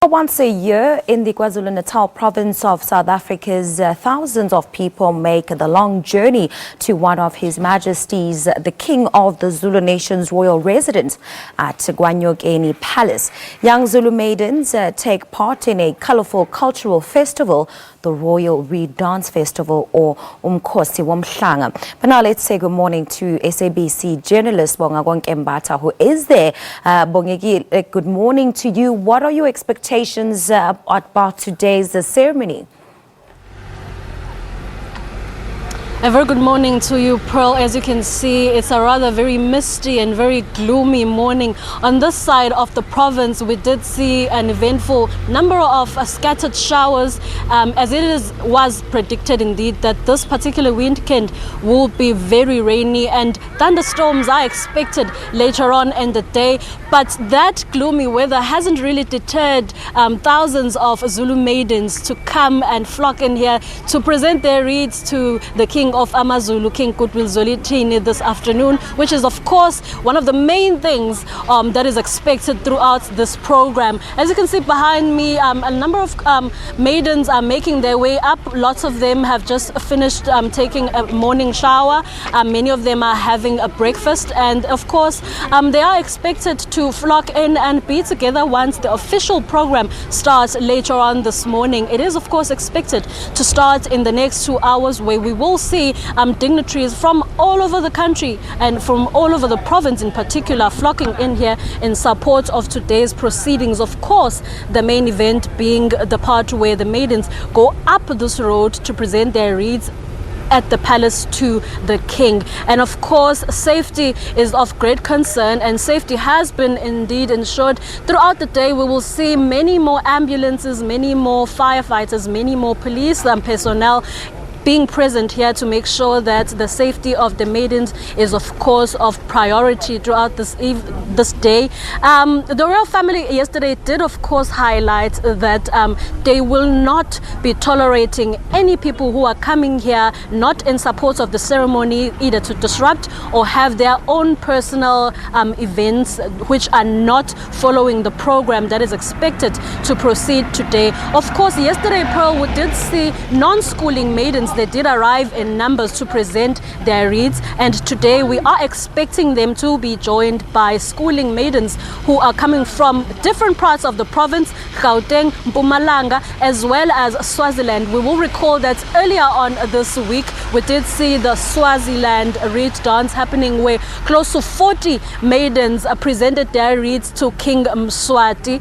Once a year in the KwaZulu-Natal province of South Africa's thousands of people make the long journey to one of His Majesty's, the King of the Zulu Nation's royal residence at ENyokeni Palace. Young Zulu maidens take part in a colourful cultural festival, the Royal Reed Dance Festival, or Umkhosi woMhlanga. But now let's say good morning to SABC journalist woMhlanga Mbata, who is there. Bongeki, good morning to you. What are your expectations about today's ceremony? A very good morning to you, Pearl. As you can see, it's a rather very misty and very gloomy morning. On this side of the province, we did see an eventful number of scattered showers, as it was predicted indeed that this particular weekend will be very rainy and thunderstorms are expected later on in the day. But that gloomy weather hasn't really deterred thousands of Zulu maidens to come and flock in here to present their reeds to the King of AmaZulu, King Goodwill Zwelithini, this afternoon, which is of course one of the main things that is expected throughout this program. As you can see behind me, a number of maidens are making their way up. Lots of them have just finished taking a morning shower. Many of them are having a breakfast, and of course they are expected to flock in and be together once the official program starts later on this morning. It is of course expected to start in the next 2 hours, where we will see dignitaries from all over the country and from all over the province in particular flocking in here in support of today's proceedings. Of course, the main event being the part where the maidens go up this road to present their reeds at the palace to the king. And of course, safety is of great concern, and safety has been indeed ensured. Throughout the day, we will see many more ambulances, many more firefighters, many more police personnel being present here to make sure that the safety of the maidens is of course of priority throughout this day. The royal family yesterday did of course highlight that they will not be tolerating any people who are coming here not in support of the ceremony, either to disrupt or have their own personal events which are not following the program that is expected to proceed today. Of course, yesterday, Pearl, we did see non-schooling maidens. They did arrive in numbers to present their reeds, and today we are expecting them to be joined by schooling maidens who are coming from different parts of the province, Gauteng, Mpumalanga, as well as Swaziland. We will recall that earlier on this week we did see the Swaziland reed dance happening, where close to 40 maidens presented their reeds to King Mswati.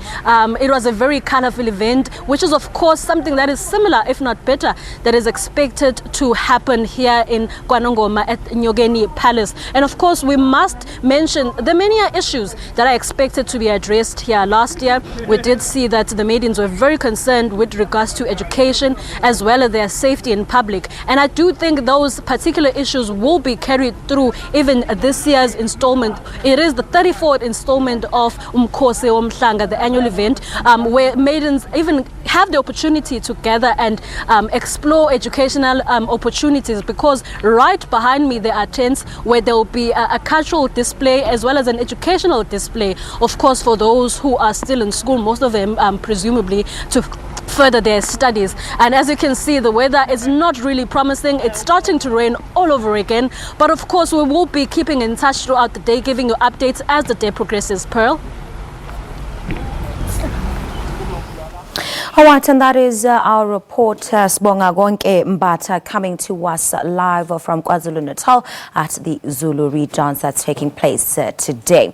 It was a very colorful event, which is of course something that is similar, if not better, that is expected to happen here in KwaNongoma at ENyokeni Palace. And of course, we must mention the many issues that are expected to be addressed here. Last year, we did see that the maidens were very concerned with regards to education as well as their safety in public. And I do think those particular issues will be carried through even this year's installment. It is the 34th installment of Umkhosi woMhlanga, the annual event, where maidens even have the opportunity to gather and explore educational opportunities, because right behind me there are tents where there will be a cultural display as well as an educational display, of course for those who are still in school, most of them presumably to further their studies. And as you can see, the weather is not really promising. It's starting to rain all over again, but of course we will be keeping in touch throughout the day, giving you updates as the day progresses. Pearl? All right, and that is our reporter, woMhlanga Mbata, coming to us live from KwaZulu-Natal at the Zulu Reed Dance that's taking place today.